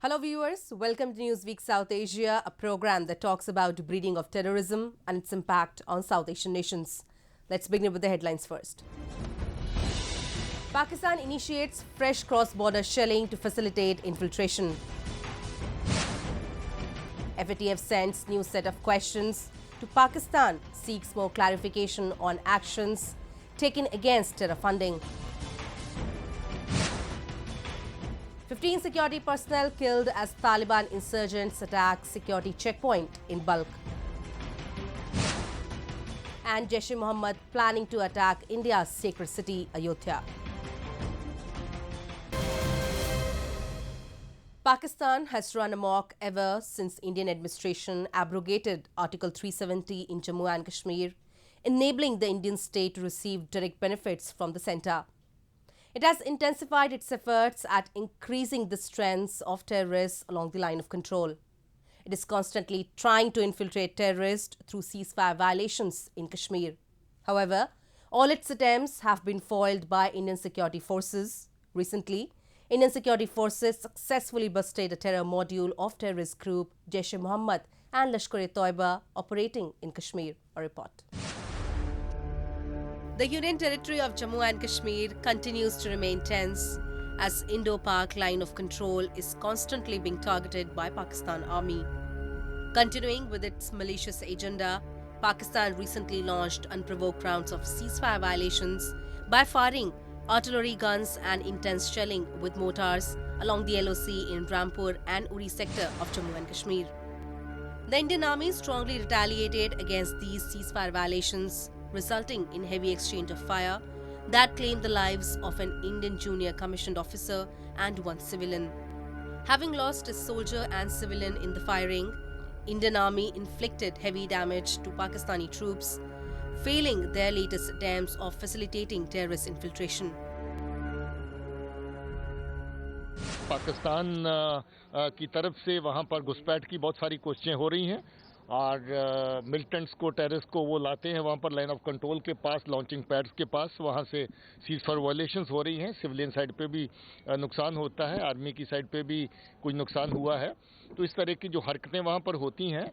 Hello viewers, welcome to Newsweek South Asia, a program that talks about breeding of terrorism and its impact on South Asian nations. Let's begin with the headlines first. Pakistan initiates fresh cross-border shelling to facilitate infiltration. FATF sends new set of questions to Pakistan, seeks more clarification on actions taken against terror funding. 15 security personnel killed as Taliban insurgents attack security checkpoint in Balkh. And Jaish Mohammad planning to attack India's sacred city, Ayodhya. Pakistan has run amok ever since Indian administration abrogated Article 370 in Jammu and Kashmir, enabling the Indian state to receive direct benefits from the centre. It has intensified its efforts at increasing the strengths of terrorists along the line of control. It is constantly trying to infiltrate terrorists through ceasefire violations in Kashmir. However, all its attempts have been foiled by Indian security forces. Recently, Indian security forces successfully busted a terror module of terrorist group Jaish Mohammad and Lashkar-e-Toiba operating in Kashmir. A report. The Union Territory of Jammu and Kashmir continues to remain tense as Indo-Pak line of control is constantly being targeted by Pakistan Army. Continuing with its malicious agenda, Pakistan recently launched unprovoked rounds of ceasefire violations by firing artillery guns and intense shelling with mortars along the LOC in Rampur and Uri sector of Jammu and Kashmir. The Indian Army strongly retaliated against these ceasefire violations, resulting in heavy exchange of fire that claimed the lives of an Indian junior commissioned officer and one civilian. Having lost a soldier and civilian in the firing, Indian Army inflicted heavy damage to Pakistani troops, failing their latest attempts of facilitating terrorist infiltration. Pakistan की तरफ से वहाँ पर घुसपैठ की बहुत सारी कोशिशें हो रही हैं और मिलिटेंट्स को टेररिस्ट को वो लाते हैं वहाँ पर लाइन ऑफ कंट्रोल के पास लॉन्चिंग पैड्स के पास वहाँ से सीज़फायर वायलेशंस हो रही हैं सिविलियन साइड पे भी नुकसान होता है आर्मी की साइड पे भी कुछ नुकसान हुआ है तो इस तरह की जो हरकतें वहाँ पर होती हैं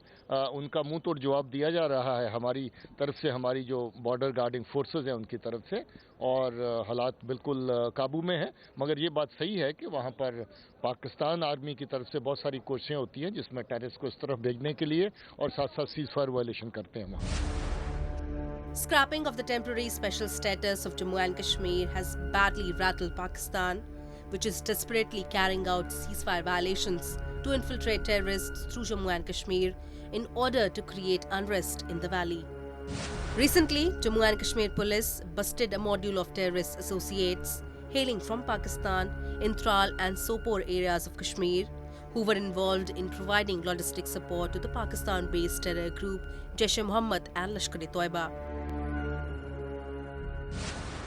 उनका मुंह तोड़ जवाब दिया जा रहा है हमारी तरफ से हमारी जो बॉर्डर गार्डिंग फोर्सेस हैं उनकी तरफ से और हालात बिल्कुल काबू में हैं मगर ये बात सही है कि वहाँ पर पाकिस्तान आर्मी की तरफ से बहुत सारी कोशिशें होती हैं जिसमें टेररिस्ट को इस तरफ भेजने के लिए और साथ-साथ सीज़फायर वायलेशन करते हैं वहाँ Scrapping of the temporary special status of Jammu and Kashmir has badly rattled Pakistan, which is desperately carrying out ceasefire violations to infiltrate terrorists through Jammu and Kashmir in order to create unrest in the valley. Recently, Jammu and Kashmir police busted a module of terrorist associates hailing from Pakistan in Tral and Sopore areas of Kashmir, who were involved in providing logistic support to the Pakistan-based terror group Jaish Mohammad and Lashkar-e-Toiba.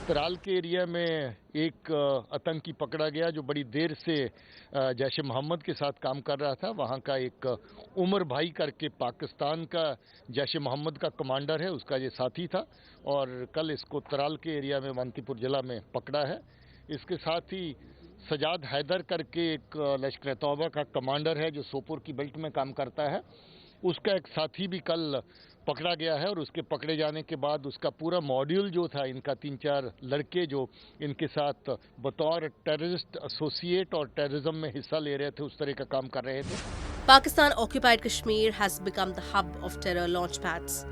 तराल के area में एक आतंकी पकड़ा गया जो बड़ी देर से जैश मोहम्मद के साथ काम कर रहा था वहाँ का एक उमर भाई करके पाकिस्तान का जैश मोहम्मद का कमांडर है उसका ये साथी था और कल इसको तराल के एरिया में वंतीपुर जिला में पकड़ा है इसके साथ ही सजाद हैदर करके एक लश्कर तौबा का कमांडर है जो सोपुर की बेल्ट में काम करता है उसका एक साथी भी कल पकड़ा गया है और उसके पकड़े जाने के बाद उसका पूरा मॉड्यूल जो था इनका 3-4 लड़के जो इनके साथ बतौर टेररिस्ट एसोसिएट और टेररिज्म में हिस्सा ले रहे थे उस तरह का काम कर रहे थे Pakistan occupied Kashmir has become the hub of terror launch pads.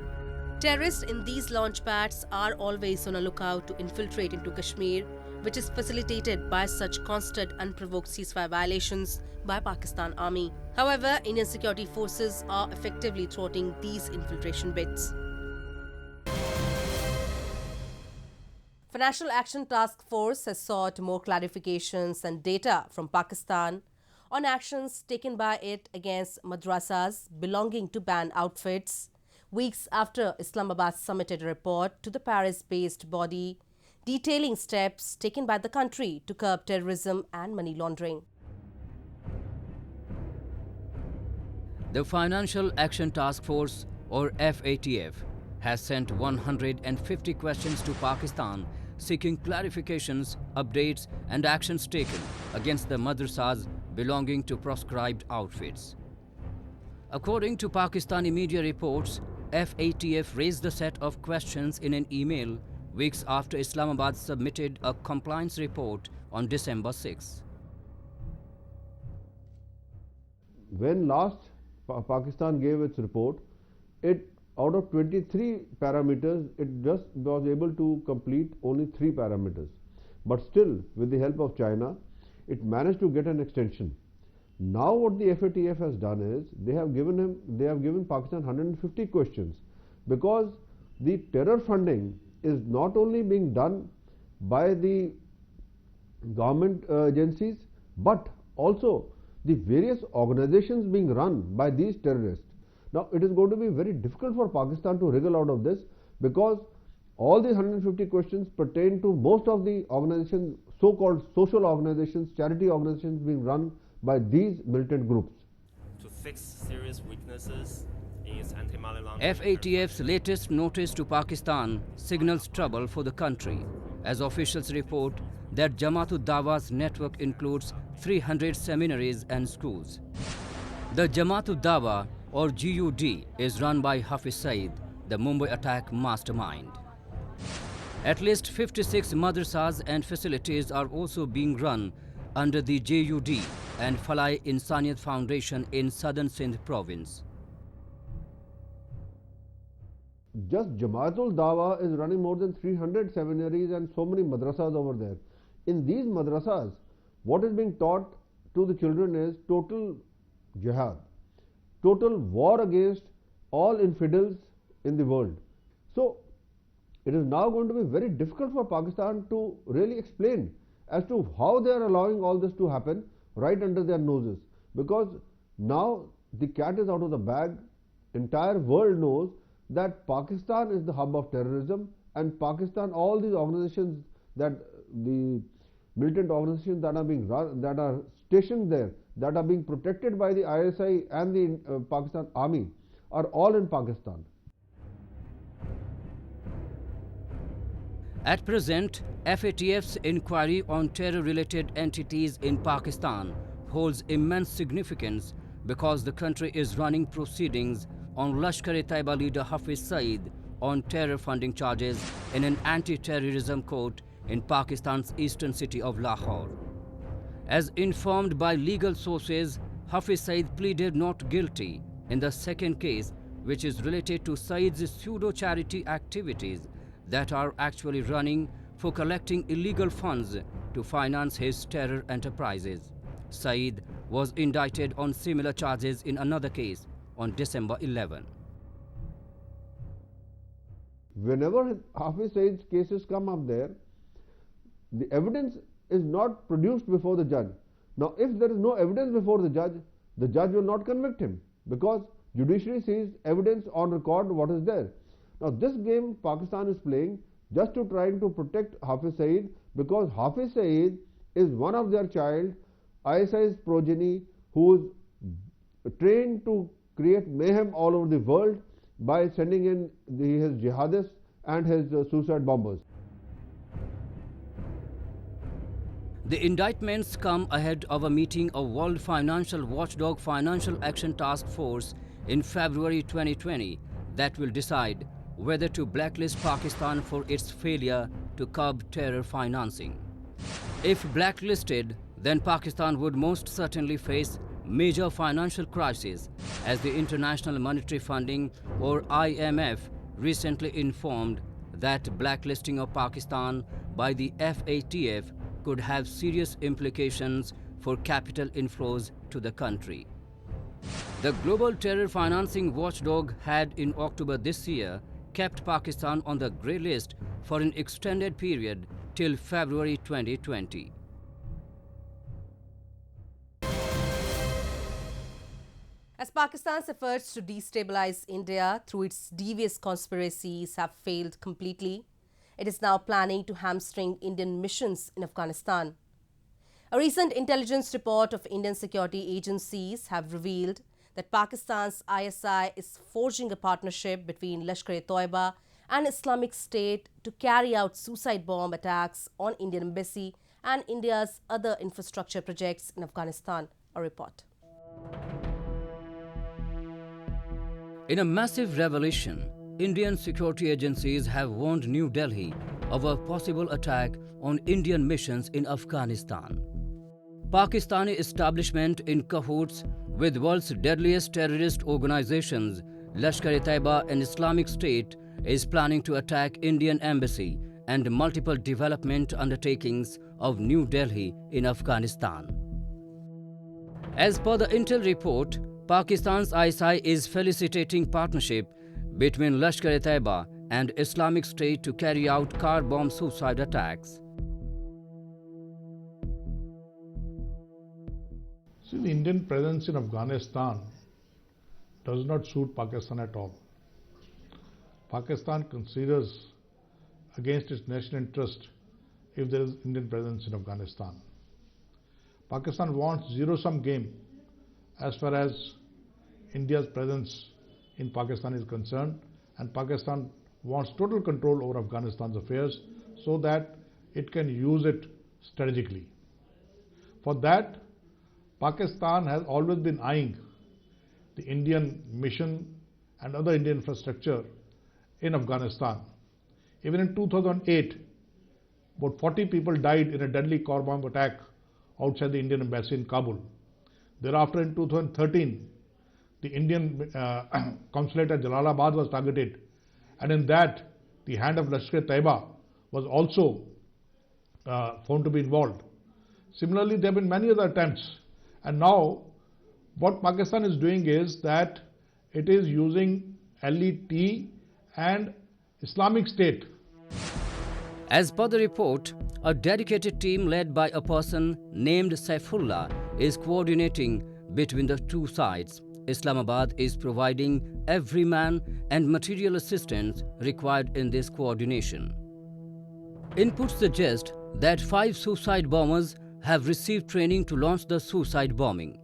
Terrorists in these launch pads are always on a lookout to infiltrate into Kashmir, which is facilitated by such constant unprovoked ceasefire violations by Pakistan Army. However, Indian security forces are effectively thwarting these infiltration bids. The National Action Task Force has sought more clarifications and data from Pakistan on actions taken by it against madrasas belonging to banned outfits, weeks after Islamabad submitted a report to the Paris-based body detailing steps taken by the country to curb terrorism and money laundering. The Financial Action Task Force, or FATF, has sent 150 questions to Pakistan seeking clarifications, updates and actions taken against the madrasas belonging to proscribed outfits. According to Pakistani media reports, FATF raised the set of questions in an email weeks after Islamabad submitted a compliance report on December 6. When last Pakistan gave its report, it out of 23 parameters, it just was able to complete only 3 parameters. But still, with the help of China, it managed to get an extension. Now what the FATF has done is they have given Pakistan 150 questions, because the terror funding is not only being done by the government agencies, but also the various organizations being run by these terrorists. Now it is going to be very difficult for Pakistan to wriggle out of this, because all these 150 questions pertain to most of the organizations, so-called social organizations, charity organizations being run by these militant groups. To fix serious weaknesses in its anti-money laundering. FATF's latest notice to Pakistan signals trouble for the country, as officials report that Jamaat-ud-Dawa's network includes 300 seminaries and schools. The Jamaat-ud-Dawa, or GUD, is run by Hafiz Saeed, the Mumbai attack mastermind. At least 56 madrasas and facilities are also being run under the JUD and Falai Insaniyat Foundation in southern Sindh province. Just Jamaatul Dawa is running more than 300 seminaries and so many madrasas over there. In these madrasas, what is being taught to the children is total jihad, total war against all infidels in the world. So it is now going to be very difficult for Pakistan to really explain as to how they are allowing all this to happen right under their noses, because now the cat is out of the bag. Entire world knows that Pakistan is the hub of terrorism, and Pakistan, all these organizations, that the militant organizations that are being run, that are stationed there, that are being protected by the ISI and the Pakistan army, are all in Pakistan. At present, FATF's inquiry on terror-related entities in Pakistan holds immense significance, because the country is running proceedings on Lashkar-e-Taiba leader Hafiz Saeed on terror funding charges in an anti-terrorism court in Pakistan's eastern city of Lahore. As informed by legal sources, Hafiz Saeed pleaded not guilty in the second case, which is related to Saeed's pseudo-charity activities that are actually running for collecting illegal funds to finance his terror enterprises. Saeed was indicted on similar charges in another case on December 11. Whenever Hafiz Saeed's cases come up there, the evidence is not produced before the judge. Now if there is no evidence before the judge will not convict him, because judiciary sees evidence on record what is there. Now this game Pakistan is playing just to trying to protect Hafiz Saeed, because Hafiz Saeed is one of their child, ISI's progeny, who is trained to create mayhem all over the world by sending in his jihadists and his suicide bombers. The indictments come ahead of a meeting of World Financial Watchdog Financial Action Task Force in February 2020 that will decide whether to blacklist Pakistan for its failure to curb terror financing. If blacklisted, then Pakistan would most certainly face major financial crisis, as the International Monetary Funding, or IMF, recently informed that blacklisting of Pakistan by the FATF could have serious implications for capital inflows to the country. The global terror financing watchdog had in October this year kept Pakistan on the grey list for an extended period till February 2020. As Pakistan's efforts to destabilize India through its devious conspiracies have failed completely, it is now planning to hamstring Indian missions in Afghanistan. A recent intelligence report of Indian security agencies have revealed that Pakistan's ISI is forging a partnership between Lashkar-e-Toiba and Islamic State to carry out suicide bomb attacks on Indian embassy and India's other infrastructure projects in Afghanistan. A report. In a massive revelation, Indian security agencies have warned New Delhi of a possible attack on Indian missions in Afghanistan. Pakistani establishment in cahoots with world's deadliest terrorist organizations, Lashkar-e-Taiba and Islamic State, is planning to attack Indian embassy and multiple development undertakings of New Delhi in Afghanistan. As per the intel report, Pakistan's ISI is felicitating partnership between Lashkar-e-Taiba and Islamic State to carry out car bomb suicide attacks. See, the Indian presence in Afghanistan does not suit Pakistan at all. Pakistan considers against its national interest if there is Indian presence in Afghanistan. Pakistan wants zero-sum game as far as India's presence in Pakistan is concerned, and Pakistan wants total control over Afghanistan's affairs so that it can use it strategically. For that, Pakistan has always been eyeing the Indian mission and other Indian infrastructure in Afghanistan. Even in 2008, about 40 people died in a deadly car bomb attack outside the Indian embassy in Kabul. Thereafter, in 2013, the Indian consulate at Jalalabad was targeted, and in that, the hand of Lashkar-e-Taiba was also found to be involved. Similarly, there have been many other attempts, and now what Pakistan is doing is that it is using LET and Islamic State. As per the report, a dedicated team led by a person named Saifullah is coordinating between the two sides. Islamabad is providing every man and material assistance required in this coordination. Inputs suggest that 5 suicide bombers have received training to launch the suicide bombing.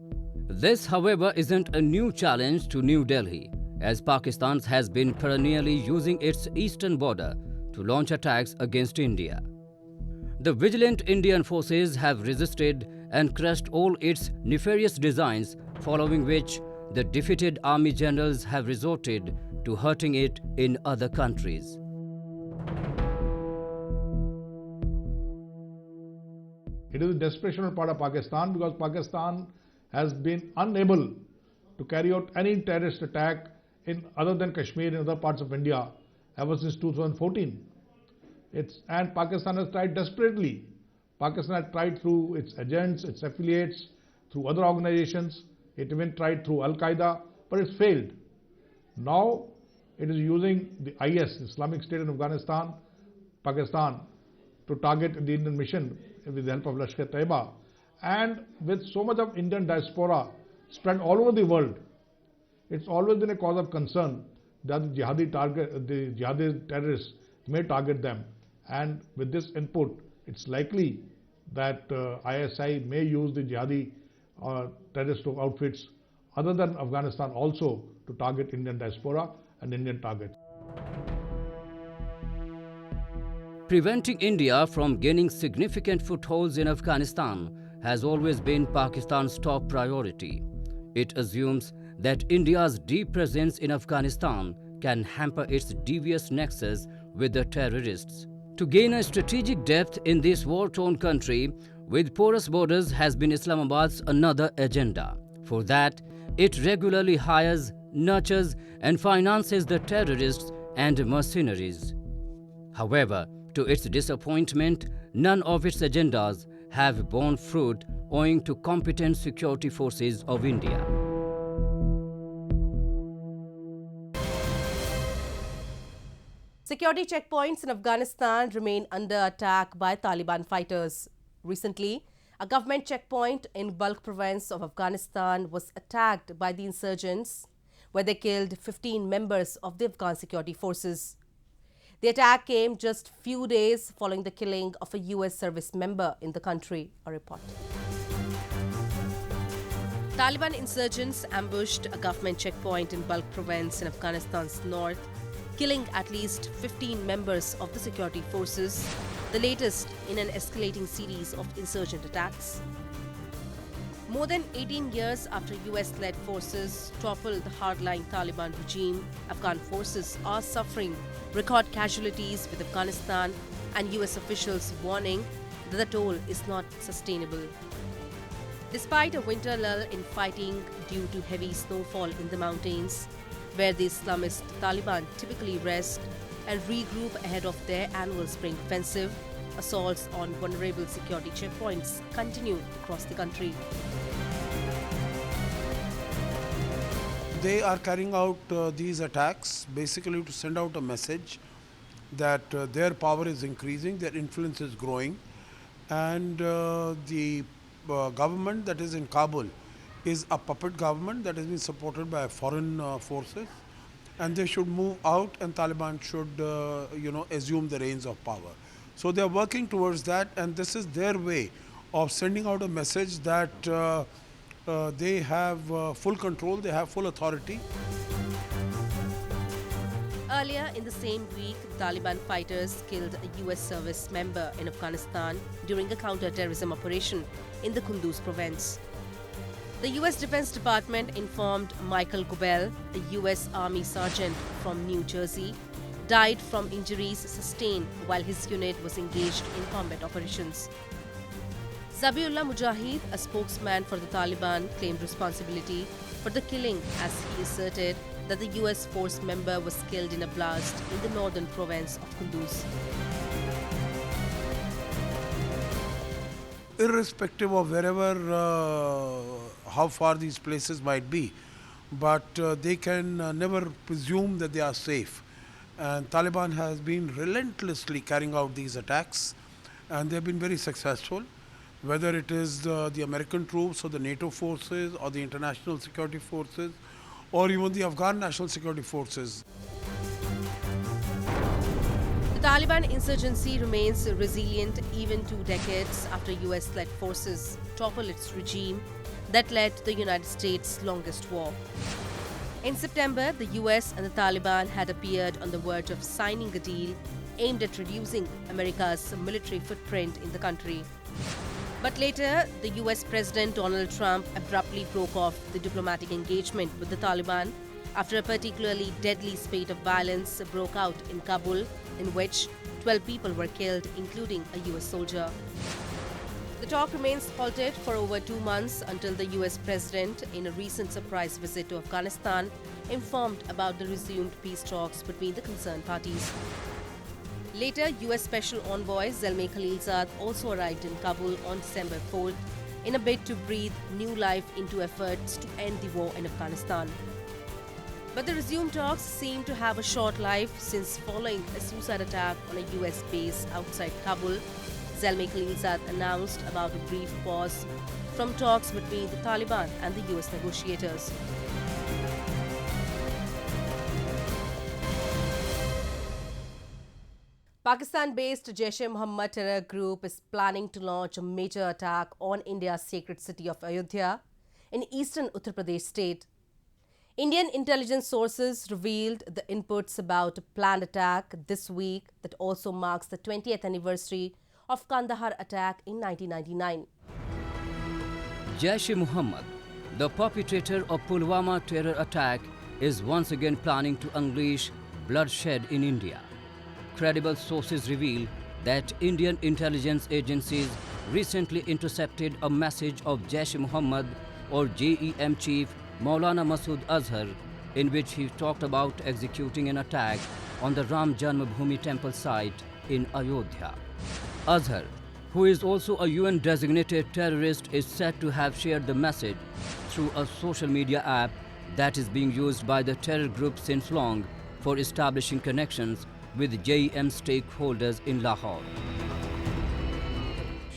This, however, isn't a new challenge to New Delhi, as Pakistan has been perennially using its eastern border to launch attacks against India. The vigilant Indian forces have resisted and crushed all its nefarious designs, following which the defeated army generals have resorted to hurting it in other countries. It is a desperation on part of Pakistan because Pakistan has been unable to carry out any terrorist attack in other than Kashmir in other parts of India ever since 2014. And Pakistan has tried desperately. Pakistan has tried through its agents, its affiliates, through other organizations. It even tried through Al-Qaeda, but it's failed. Now it is using the IS, Islamic State in Afghanistan, Pakistan, to target the Indian mission with the help of Lashkar-e-Taiba. And with so much of Indian diaspora spread all over the world, it's always been a cause of concern that the jihadi terrorists may target them. And with this input, it's likely that ISI may use the jihadi terrorist outfits other than Afghanistan also to target Indian diaspora and Indian targets. Preventing India from gaining significant footholds in Afghanistan has always been Pakistan's top priority. It assumes that India's deep presence in Afghanistan can hamper its devious nexus with the terrorists. To gain a strategic depth in this war-torn country with porous borders has been Islamabad's another agenda. For that, it regularly hires, nurtures and finances the terrorists and mercenaries. However, to its disappointment, none of its agendas have borne fruit owing to competent security forces of India. Security checkpoints in Afghanistan remain under attack by Taliban fighters. Recently, a government checkpoint in Balkh province of Afghanistan was attacked by the insurgents, where they killed 15 members of the Afghan security forces. The attack came just few days following the killing of a US service member in the country. A report. Taliban insurgents ambushed a government checkpoint in Balkh province in Afghanistan's north, killing at least 15 members of the security forces, the latest in an escalating series of insurgent attacks. More than 18 years after US-led forces toppled the hardline Taliban regime, Afghan forces are suffering record casualties, with Afghanistan and US officials warning that the toll is not sustainable. Despite a winter lull in fighting due to heavy snowfall in the mountains, where the Islamist Taliban typically rest and regroup ahead of their annual spring offensive, assaults on vulnerable security checkpoints continue across the country. They are carrying out these attacks basically to send out a message that their power is increasing, their influence is growing, and the government that is in Kabul is a puppet government that has been supported by foreign forces, and they should move out and Taliban should assume the reins of power. So they are working towards that, and this is their way of sending out a message that they have full control, they have full authority. Earlier in the same week, Taliban fighters killed a US service member in Afghanistan during a counter-terrorism operation in the Kunduz province. The US Defense Department informed Michael Gobel, a US Army sergeant from New Jersey, died from injuries sustained while his unit was engaged in combat operations. Zabiullah Mujahid, a spokesman for the Taliban, claimed responsibility for the killing, as he asserted that the US force member was killed in a blast in the northern province of Kunduz. Irrespective of wherever, how far these places might be, but they can never presume that they are safe. And Taliban has been relentlessly carrying out these attacks, and they have been very successful, whether it is the American troops or the NATO forces or the international security forces or even the Afghan national security forces. The Taliban insurgency remains resilient even 2 decades after US-led forces topple its regime that led to the United States' longest war. In September, the US and the Taliban had appeared on the verge of signing a deal aimed at reducing America's military footprint in the country. But later, the US President Donald Trump abruptly broke off the diplomatic engagement with the Taliban after a particularly deadly spate of violence broke out in Kabul, in which 12 people were killed, including a US soldier. The talk remains halted for over 2 months until the US President, in a recent surprise visit to Afghanistan, informed about the resumed peace talks between the concerned parties. Later, US Special Envoy Zalmay Khalilzad also arrived in Kabul on December 4th in a bid to breathe new life into efforts to end the war in Afghanistan. But the resumed talks seem to have a short life, since following a suicide attack on a US base outside Kabul, Zalmay Khalilzad announced about a brief pause from talks between the Taliban and the US negotiators. Pakistan-based Jaish-e-Mohammad terror group is planning to launch a major attack on India's sacred city of Ayodhya in eastern Uttar Pradesh state. Indian intelligence sources revealed the inputs about a planned attack this week that also marks the 20th anniversary of Kandahar attack in 1999. Jaish-e-Mohammad, the perpetrator of Pulwama terror attack, is once again planning to unleash bloodshed in India. Credible sources reveal that Indian intelligence agencies recently intercepted a message of Jaish-e-Mohammad or JEM chief Maulana Masood Azhar, in which he talked about executing an attack on the Ram Janmabhoomi temple site in Ayodhya. Azhar, who is also a UN-designated terrorist, is said to have shared the message through a social media app that is being used by the terror group since long for establishing connections with JEM stakeholders in Lahore.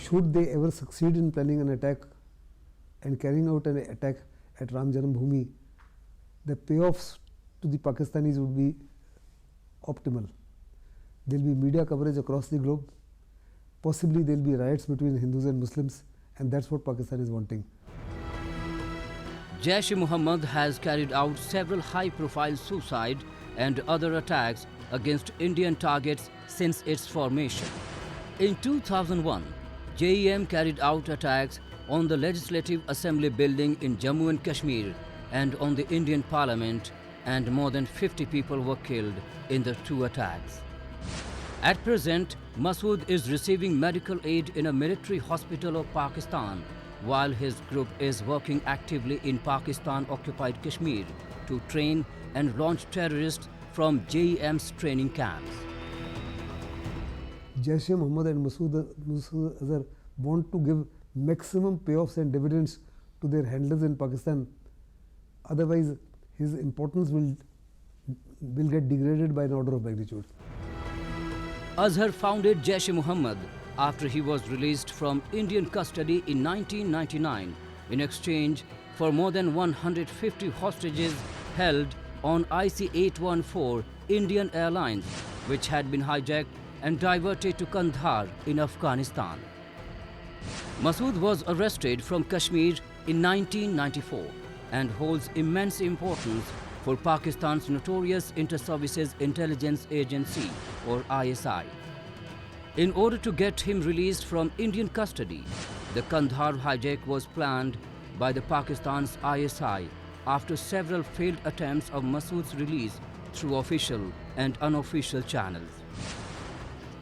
Should they ever succeed in planning an attack and carrying out an attack at Ram Janmabhoomi, the payoffs to the Pakistanis would be optimal. There will be media coverage across the globe. Possibly there will be riots between Hindus and Muslims, and that's what Pakistan is wanting. Jaish-e-Mohammad has carried out several high-profile suicide and other attacks against Indian targets since its formation. In 2001, JEM carried out attacks on the Legislative Assembly building in Jammu and Kashmir and on the Indian Parliament, and more than 50 people were killed in the two attacks. At present, Masood is receiving medical aid in a military hospital of Pakistan, while his group is working actively in Pakistan-occupied Kashmir to train and launch terrorists from JEM's training camps. Jaish Mohammad and Masood Azhar want to give maximum payoffs and dividends to their handlers in Pakistan. Otherwise, his importance will get degraded by an order of magnitude. Azhar founded Jaish Mohammad after he was released from Indian custody in 1999 in exchange for more than 150 hostages held on IC-814 Indian Airlines, which had been hijacked and diverted to Kandahar in Afghanistan. Masood was arrested from Kashmir in 1994 and holds immense importance for Pakistan's notorious Inter-Services Intelligence Agency or ISI. In order to get him released from Indian custody, the Kandahar hijack was planned by the Pakistan's ISI after several failed attempts of Masood's release through official and unofficial channels.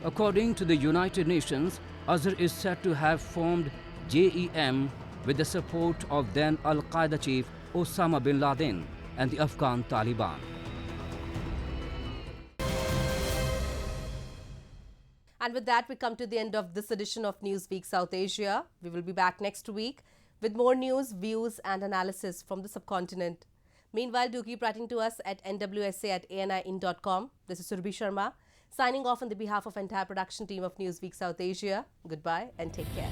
According to the United Nations, Azhar is said to have formed JEM with the support of then Al-Qaeda chief Osama bin Laden and the Afghan Taliban. And with that, we come to the end of this edition of Newsweek South Asia. We will be back next week with more news, views and analysis from the subcontinent. Meanwhile, do keep writing to us at nwsa@aniin.com. This is Surbhi Sharma, signing off on the behalf of entire production team of Newsweek South Asia. Goodbye and take care.